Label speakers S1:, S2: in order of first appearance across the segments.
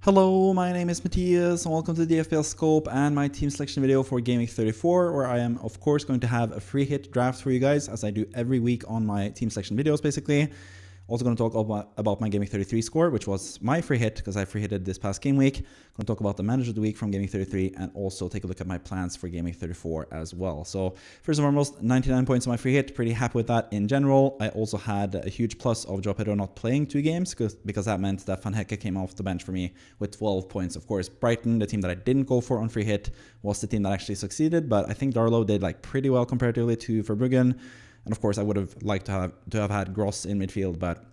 S1: Hello, my name is Matthias and welcome to the FPL Scope and my team selection video for GW34, where I am of course going to have a free hit draft for you guys as I do every week on my team selection videos basically. Also going to talk about my GW33 score, which was my free hit because I free hitted this past game week. Going to talk about the manager of the week from GW33 and also take a look at my plans for GW34 as well. So first and foremost, 99 points on my free hit. Pretty happy with that in general. I also had a huge plus of Joao Pedro not playing 2 games because that meant that Van Hecke came off the bench for me with 12 points. Of course, Brighton, the team that I didn't go for on free hit, was the team that actually succeeded. But I think Darlow did like pretty well comparatively to Verbruggen. And of course, I would have liked to have had Gross in midfield, but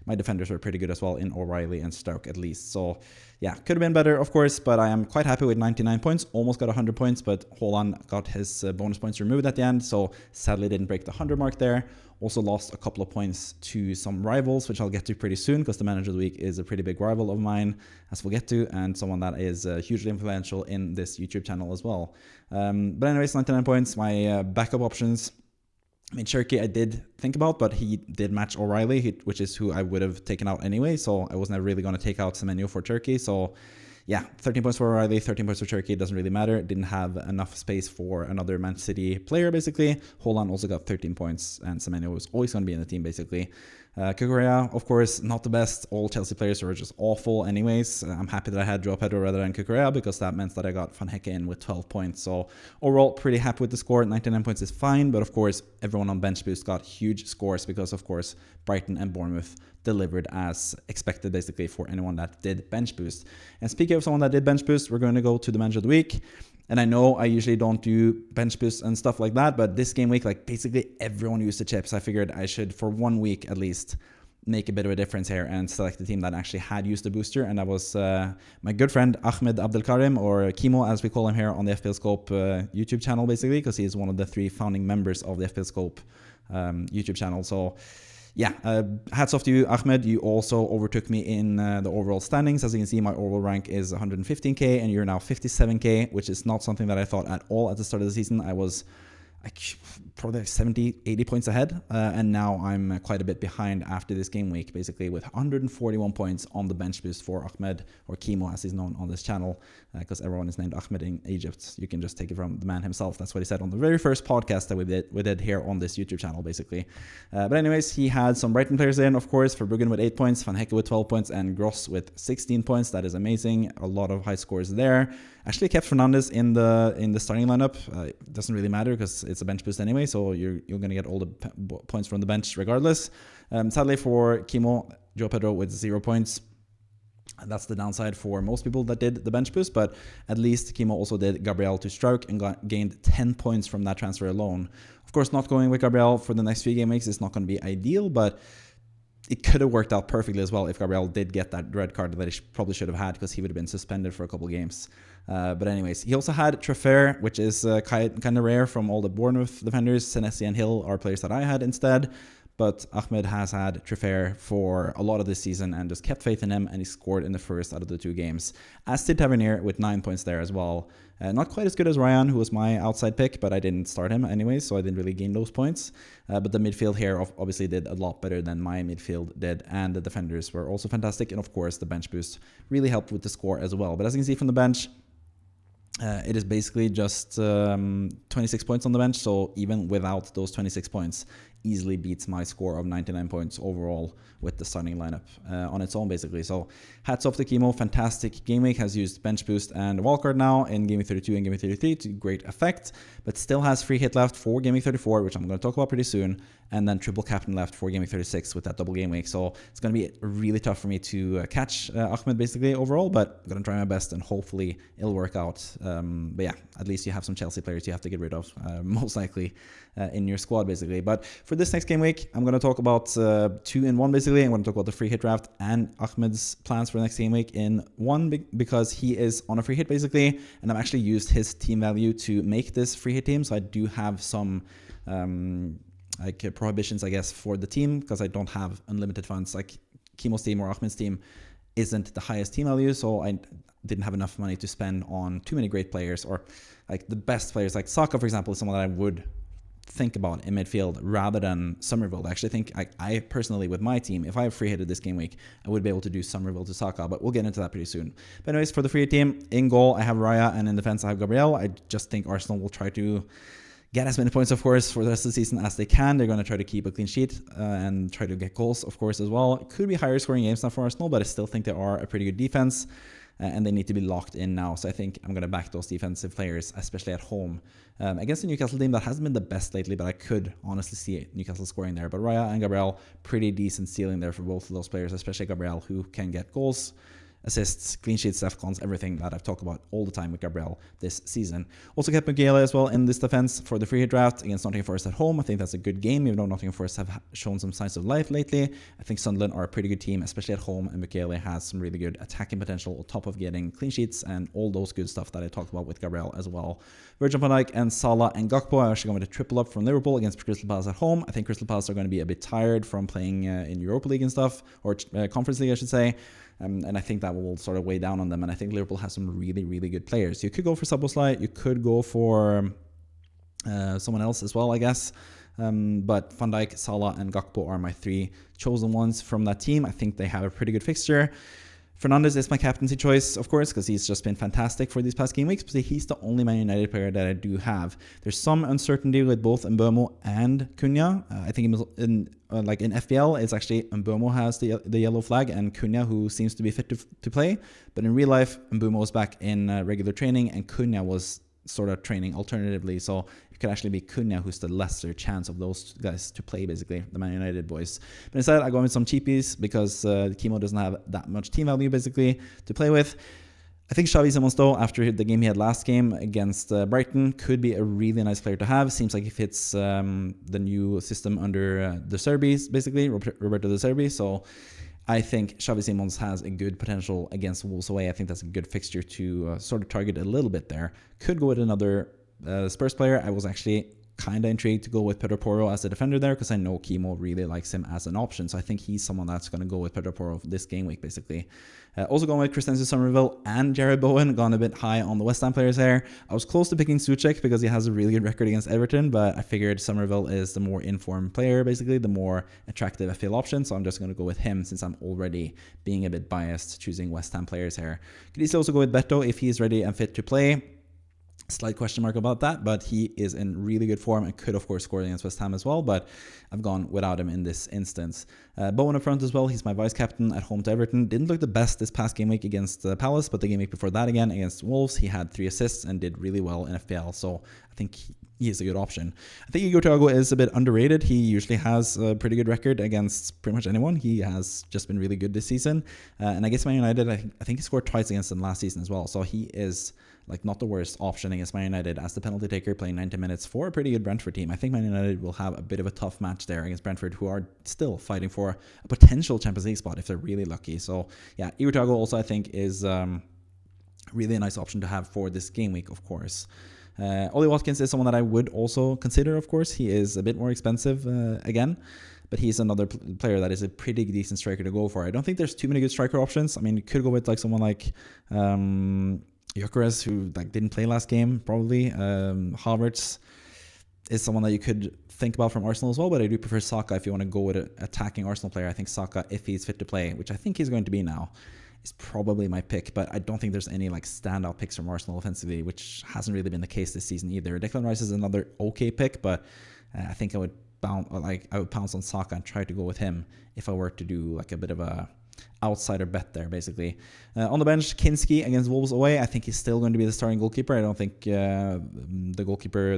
S1: my defenders were pretty good as well in O'Reilly and Stark at least. So yeah, could have been better, of course, but I am quite happy with 99 points. Almost got 100 points, but Haaland got his bonus points removed at the end. So sadly didn't break the 100 mark there. Also lost a couple of points to some rivals, which I'll get to pretty soon because the manager of the week is a pretty big rival of mine, as we'll get to, and someone that is hugely influential in this YouTube channel as well. But anyways, 99 points, my backup options. I mean, Cherky I did think about, but he did match O'Reilly, which is who I would have taken out anyway. So I wasn't really going to take out Semenyo for Cherky. So yeah, 13 points for O'Reilly, 13 points for Cherky. It doesn't really matter. Didn't have enough space for another Man City player, basically. Haaland also got 13 points, and Semenyo was always going to be in the team, basically. Cucurella, of course, not the best. All Chelsea players were just awful anyways. I'm happy that I had Joao Pedro rather than Cucurella because that meant that I got Van Hecke in with 12 points. So overall, pretty happy with the score. 99 points is fine, but of course, everyone on Bench Boost got huge scores because, of course, Brighton and Bournemouth delivered as expected, basically, for anyone that did Bench Boost. And speaking of someone that did Bench Boost, we're going to go to the manager of the week. And I know I usually don't do bench boosts and stuff like that, but this game week, like basically everyone used the chips. I figured I should, for 1 week at least, make a bit of a difference here and select the team that actually had used the booster. And that was my good friend Ahmed Abdelkarim, or Kimo as we call him here on the FPL Scope YouTube channel, basically, because he is one of the 3 founding members of the FPL Scope YouTube channel. So yeah, hats off to you, Ahmed. You also overtook me in the overall standings. As you can see, my overall rank is 115k and you're now 57k, which is not something that I thought at all at the start of the season. I was probably 70, 80 points ahead. And now I'm quite a bit behind after this game week, basically with 141 points on the bench boost for Ahmed, or Kimo as he's known on this channel, because everyone is named Ahmed in Egypt. You can just take it from the man himself. That's what he said on the very first podcast that we did here on this YouTube channel, basically. But anyways, he had some Brighton players in, of course, Verbruggen with 8 points, Van Hecke with 12 points, and Gross with 16 points. That is amazing. A lot of high scores there. Actually kept Fernandes in the starting lineup. It doesn't really matter because it's a bench boost anyway, so you're going to get all the points from the bench regardless. Sadly for Kimo, Joao Pedro with 0 points. And that's the downside for most people that did the bench boost, but at least Kimo also did Gabriel to Strauch and gained 10 points from that transfer alone. Of course, not going with Gabriel for the next few game weeks is not going to be ideal, but it could have worked out perfectly as well if Gabriel did get that red card that he probably should have had, because he would have been suspended for a couple games. But anyways, he also had Treffer, which is kind of rare from all the Bournemouth defenders. Senesi and Hill are players that I had instead. But Ahmed has had Treffer for a lot of this season and just kept faith in him, and he scored in the first out of the 2 games. As did Tavernier with 9 points there as well. Not quite as good as Ryan, who was my outside pick, but I didn't start him anyway, so I didn't really gain those points. But the midfield here obviously did a lot better than my midfield did, and the defenders were also fantastic. And of course, the bench boost really helped with the score as well. But as you can see from the bench, it is basically just 26 points on the bench, so even without those 26 points, easily beats my score of 99 points overall with the starting lineup on its own, basically. So hats off to Kimo. Fantastic game week. Has used bench boost and wildcard now in Game Week 32 and Game Week 33 to great effect, but still has free hit left for Game Week 34, which I'm going to talk about pretty soon, and then triple captain left for Game Week 36 with that double game week. So it's going to be really tough for me to catch Ahmed basically overall, but I'm going to try my best and hopefully it'll work out. But yeah, at least you have some Chelsea players you have to get rid of, most likely in your squad, basically. But for this next game week, I'm going to talk about 2 in 1, basically. I'm going to talk about the free hit draft and Ahmed's plans for the next game week in one, because he is on a free hit, basically, and I've actually used his team value to make this free hit team. So I do have some prohibitions, I guess, for the team, because I don't have unlimited funds. Like Kimo's team or Ahmed's team isn't the highest team value, so I didn't have enough money to spend on too many great players, or like the best players. Like Saka, for example, is someone that I would think about in midfield rather than Somerville. I actually think I personally, with my team, if I have free hitted this game week, I would be able to do Somerville to Saka, but we'll get into that pretty soon. But anyways, for the free hit team, in goal I have Raya, and in defense I have Gabriel. I just think Arsenal will try to get as many points, of course, for the rest of the season as they can. They're going to try to keep a clean sheet and try to get goals, of course, as well. It could be higher scoring games now for Arsenal, but I still think they are a pretty good defense. And they need to be locked in now. So I think I'm going to back those defensive players, especially at home. Against the Newcastle team that hasn't been the best lately, but I could honestly see Newcastle scoring there. But Raya and Gabriel, pretty decent ceiling there for both of those players, especially Gabriel, who can get goals, assists, clean sheets, AFCONs, everything that I've talked about all the time with Gabriel this season. Also kept Miguel as well in this defense for the free hit draft against Nottingham Forest at home. I think that's a good game, even though Nottingham Forest have shown some signs of life lately. I think Sunderland are a pretty good team, especially at home, and Miguel has some really good attacking potential on top of getting clean sheets and all those good stuff that I talked about with Gabriel as well. Virgil van Dijk and Salah and Gakpo are actually going to triple up from Liverpool against Crystal Palace at home. I think Crystal Palace are going to be a bit tired from playing in Europa League and stuff, or Conference League, I should say. And I think that will sort of weigh down on them. And I think Liverpool has some really, really good players. You could go for Szoboszlai. You could go for someone else as well, I guess. But Van Dijk, Salah, and Gakpo are my three chosen ones from that team. I think they have a pretty good fixture. Fernandes is my captaincy choice, of course, because he's just been fantastic for these past game weeks, but he's the only Man United player that I do have. There's some uncertainty with both Mbeumo and Cunha. I think in FPL, it's actually Mbeumo has the yellow flag and Cunha who seems to be fit to play. But in real life, Mbeumo was back in regular training and Cunha was sort of training alternatively. So it could actually be Cunha who's the lesser chance of those guys to play, basically, the Man United boys. But instead, I go with some cheapies because Chemo doesn't have that much team value, basically, to play with. I think Xavi Simons, though, after the game he had last game against Brighton, could be a really nice player to have. Seems like he fits the new system under De Zerbi, basically, Roberto De Zerbi. So I think Xavi Simons has a good potential against Wolves away. I think that's a good fixture to sort of target a little bit there. Could go with another Spurs player. I was actually kind of intrigued to go with Pedro Porro as a defender there because I know Chemo really likes him as an option. So I think he's someone that's going to go with Pedro Porro this game week, basically. Also going with Christensen Somerville and Jared Bowen. Gone a bit high on the West Ham players there. I was close to picking Souček because he has a really good record against Everton, but I figured Somerville is the more informed player, basically, the more attractive FPL option. So I'm just going to go with him since I'm already being a bit biased choosing West Ham players here. Could easily also go with Beto if he's ready and fit to play. Slight question mark about that, but he is in really good form and could, of course, score against West Ham as well, but I've gone without him in this instance. Bowen up front as well. He's my vice-captain at home to Everton. Didn't look the best this past game week against Palace, but the game week before that again against Wolves, he had 3 assists and did really well in FPL, so I think he is a good option. I think Igor Thiago is a bit underrated. He usually has a pretty good record against pretty much anyone. He has just been really good this season. And I guess Man United, I think he scored twice against them last season as well. So he is like not the worst option against Man United as the penalty taker playing 90 minutes for a pretty good Brentford team. I think Man United will have a bit of a tough match there against Brentford, who are still fighting for a potential Champions League spot if they're really lucky. So yeah, Igor Thiago also I think is really a nice option to have for this game week, of course. Ollie Watkins is someone that I would also consider, of course. He is a bit more expensive again, but he's another player that is a pretty decent striker to go for. I don't think there's too many good striker options. I mean, you could go with like someone like Gyökeres, who like didn't play last game, probably. Havertz is someone that you could think about from Arsenal as well, but I do prefer Saka if you want to go with an attacking Arsenal player. I think Saka, if he's fit to play, which I think he's going to be now, is probably my pick, but I don't think there's any like standout picks from Arsenal offensively, which hasn't really been the case this season either. Declan Rice is another okay pick, but I think I would pounce on Saka and try to go with him if I were to do like a bit of a outsider bet there, basically. On the bench, Kinski against Wolves away. I think he's still going to be the starting goalkeeper. I don't think the goalkeeper,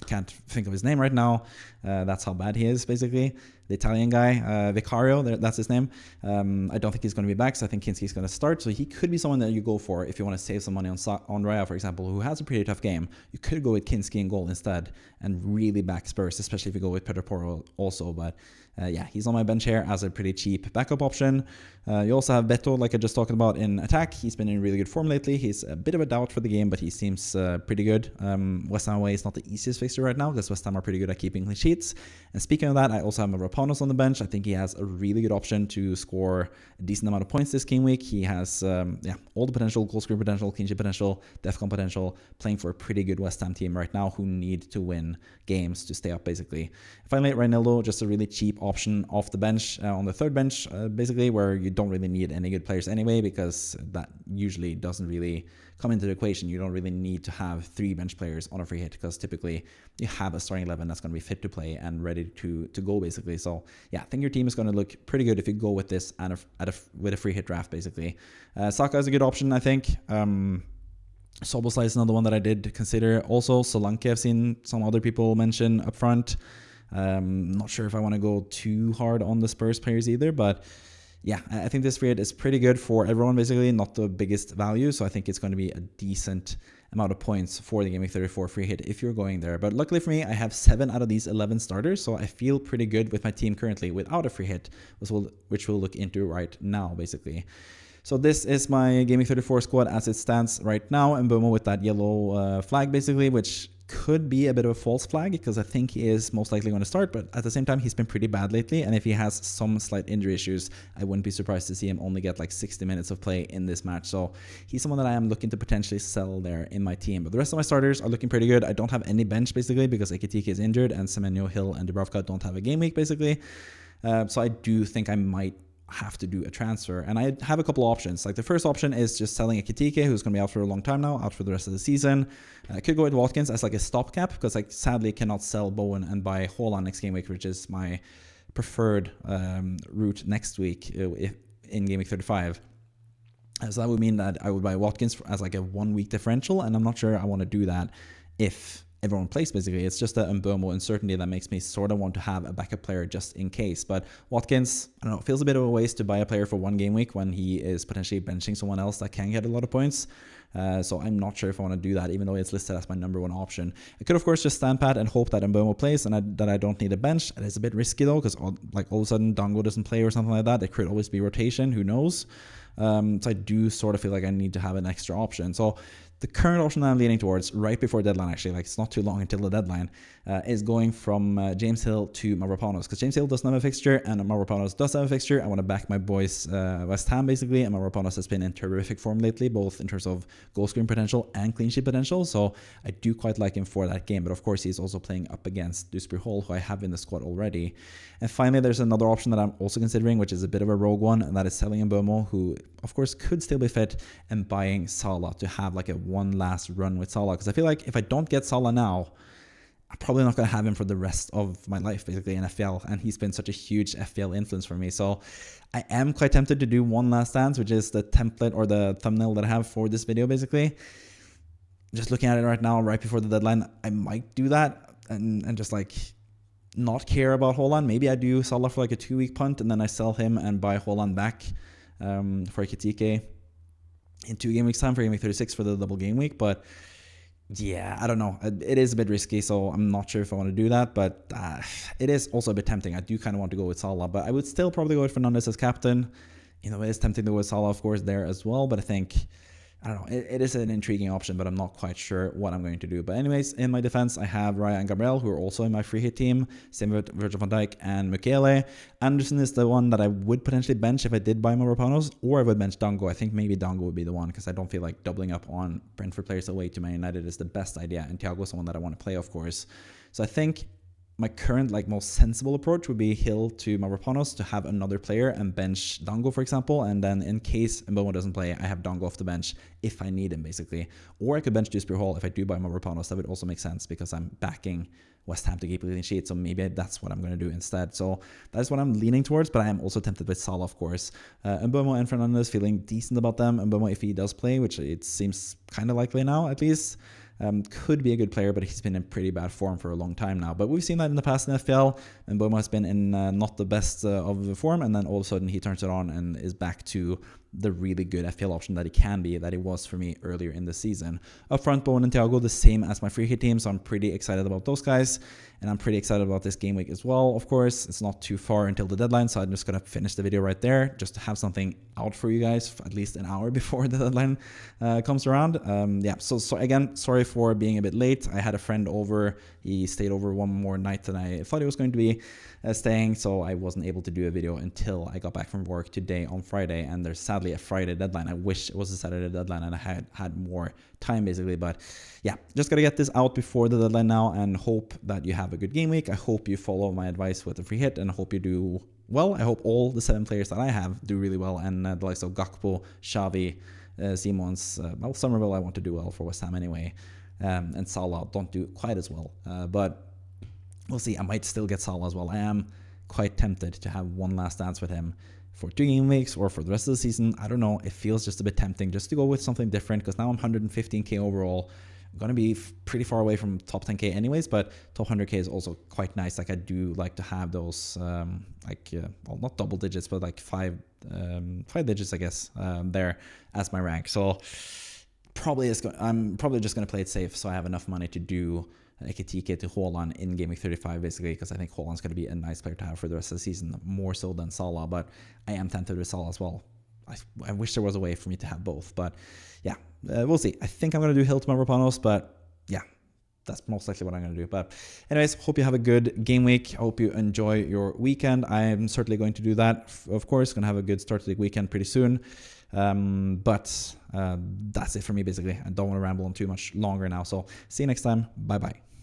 S1: can't think of his name right now. That's how bad he is, basically. The Italian guy, Vicario, that's his name. I don't think he's going to be back, so I think Kinski's going to start. So he could be someone that you go for if you want to save some money on Raya, for example, who has a pretty tough game. You could go with Kinski in goal instead and really back Spurs, especially if you go with Pedro Porro also. But yeah, he's on my bench here as a pretty cheap backup option. You also have Beto, like I just talked about, in attack. He's been in really good form lately. He's a bit of a doubt for the game, but he seems pretty good. West Ham away is not the easiest fixture right now because West Ham are pretty good at keeping clean sheets. And speaking of that, I also have Mavropanos on the bench. I think he has a really good option to score a decent amount of points this game week. He has all the potential, goal scoring potential, clean sheet potential, defcon potential, playing for a pretty good West Ham team right now who need to win games to stay up, basically. Finally, Reinildo, just a really cheap option off the bench, on the third bench, basically, where you don't really need any good players anyway, because that usually doesn't really come into the equation. You don't really need to have 3 bench players on a free hit, because typically you have a starting 11 that's going to be fit to play and ready to go, basically. So yeah, I think your team is going to look pretty good if you go with this with a free hit draft, basically. Saka is a good option, I think. Soboslai is another one that I did consider. Also, Solanke, I've seen some other people mention up front. Not sure if I want to go too hard on the Spurs players either, but yeah, I think this free hit is pretty good for everyone, basically, not the biggest value. So I think it's going to be a decent amount of points for the Gaming 34 free hit if you're going there. But luckily for me, I have 7 out of these 11 starters, so I feel pretty good with my team currently without a free hit, which we'll look into right now, basically. So this is my Gaming 34 squad as it stands right now, and Mbeumo with that yellow flag, basically, which could be a bit of a false flag, because I think he is most likely going to start, but at the same time, he's been pretty bad lately, and if he has some slight injury issues, I wouldn't be surprised to see him only get like 60 minutes of play in this match. So he's someone that I am looking to potentially sell there in my team. But the rest of my starters are looking pretty good. I don't have any bench, basically, because Ekitike is injured, and Semenyo, Hill, and Dubravka don't have a game week, basically. So I do think I might have to do a transfer, and I have a couple options. Like, the first option is just selling Ekitike, who's going to be out for a long time now, out for the rest of the season. I could go with Watkins as like a stopgap, because I sadly cannot sell Bowen and buy Haaland next game week, which is my preferred route next week in Game Week 35. So that would mean that I would buy Watkins as like a 1 week differential, and I'm not sure I want to do that if everyone plays, basically. It's just the Mbeumo uncertainty that makes me sort of want to have a backup player just in case. But Watkins, I don't know, feels a bit of a waste to buy a player for 1 game week when he is potentially benching someone else that can get a lot of points. So I'm not sure if I want to do that, even though it's listed as my #1 option. I could, of course, just stand pat and hope that Mbeumo plays and that I don't need a bench. It is a bit risky, though, because all of a sudden Dango doesn't play or something like that. There could always be rotation, who knows? So I do sort of feel like I need to have an extra option. So the current option that I'm leaning towards right before deadline, actually, like it's not too long until the deadline, is going from James Hill to Mavropanos, because James Hill doesn't have a fixture and Mavropanos does have a fixture. I want to back my boys West Ham, basically, and Mavropanos has been in terrific form lately, both in terms of goal scoring potential and clean sheet potential, so I do quite like him for that game. But of course, he's also playing up against Dewsbury Hall, who I have in the squad already. And finally, there's another option that I'm also considering, which is a bit of a rogue one, and that is selling Mbeumo, who of course could still be fit, and buying Salah to have like a one last run with Salah, because I feel like if I don't get Salah now, I'm probably not going to have him for the rest of my life, basically, in FPL, and he's been such a huge FPL influence for me. So I am quite tempted to do one last dance, which is the template or the thumbnail that I have for this video, basically. Just looking at it right now, right before the deadline, I might do that and just like not care about Haaland. Maybe I do Salah for like a 2-week punt, and then I sell him and buy Haaland back for Ekitike in 2 game weeks time for game week 36 for the double game week. But yeah, I don't know. It is a bit risky, so I'm not sure if I want to do that. But it is also a bit tempting. I do kind of want to go with Salah, but I would still probably go with Fernandes as captain. You know, it is tempting to go with Salah, of course, there as well. But I think, I don't know, it is an intriguing option, but I'm not quite sure what I'm going to do. But anyways, in my defense, I have Raya and Gabriel, who are also in my free hit team. Same with Virgil van Dijk and Mukele. Anderson is the one that I would potentially bench if I did buy Mavropanos, or I would bench Dango. I think maybe Dango would be the one, because I don't feel like doubling up on Brentford players away to Man United is the best idea. And Thiago is the one that I want to play, of course. So I think my current most sensible approach would be Hill to Mavropanos to have another player and bench Dango, for example, and then in case Mbeumo doesn't play, I have Dango off the bench if I need him, basically. Or I could bench Dewsbury Hall if I do buy Mavropanos. That would also make sense, because I'm backing West Ham to keep a clean sheet, so maybe that's what I'm going to do instead. So that is what I'm leaning towards, but I am also tempted with Salah, of course. Mbeumo and Fernandes, feeling decent about them. Mbeumo, if he does play, which it seems kind of likely now, at least, could be a good player, but he's been in pretty bad form for a long time now. But we've seen that in the past in FPL, and Mbeumo has been in not the best of the form, and then all of a sudden he turns it on and is back to the really good FPL option that he can be, that he was for me earlier in the season. Up front, Bowen and Thiago, the same as my free hit team, so I'm pretty excited about those guys, and I'm pretty excited about this game week as well. Of course, it's not too far until the deadline, so I'm just gonna finish the video right there, just to have something out for you guys for at least an hour before the deadline comes around. Yeah, so again, sorry for being a bit late. I had a friend over. He stayed over one more night than I thought he was going to be staying, so I wasn't able to do a video until I got back from work today on Friday, and there's sadly a Friday deadline. I wish it was a Saturday deadline and I had more time basically, but yeah, just gotta get this out before the deadline now, and hope that you have a good game week. I hope you follow my advice with the free hit, and I hope you do well. I hope all the 7 players that I have do really well, and the likes of Gakpo, Xavi, Simons, well, Somerville I want to do well for West Ham anyway, and Salah don't do quite as well, but we'll see. I might still get Salah as well. I am quite tempted to have one last dance with him for 2 game weeks or for the rest of the season. I don't know. It feels just a bit tempting just to go with something different, because now I'm 115k overall. I'm going to be pretty far away from top 10k anyways, but top 100k is also quite nice. Like, I do like to have those, well, not double digits, but like 5 digits, I guess, there as my rank. So I'm probably just going to play it safe, so I have enough money to do Ekitike to Haaland in Game Week 35, basically, because I think Haaland's going to be a nice player to have for the rest of the season, more so than Salah, but I am tempted with Salah as well. I wish there was a way for me to have both, but yeah, we'll see. I think I'm going to do Hill to Mavropanos, but yeah, that's most likely what I'm going to do. But anyways, hope you have a good game week. I hope you enjoy your weekend. I am certainly going to do that. Of course, going to have a good start to the weekend pretty soon. But that's it for me, basically. I don't want to ramble on too much longer now. So see you next time. Bye-bye.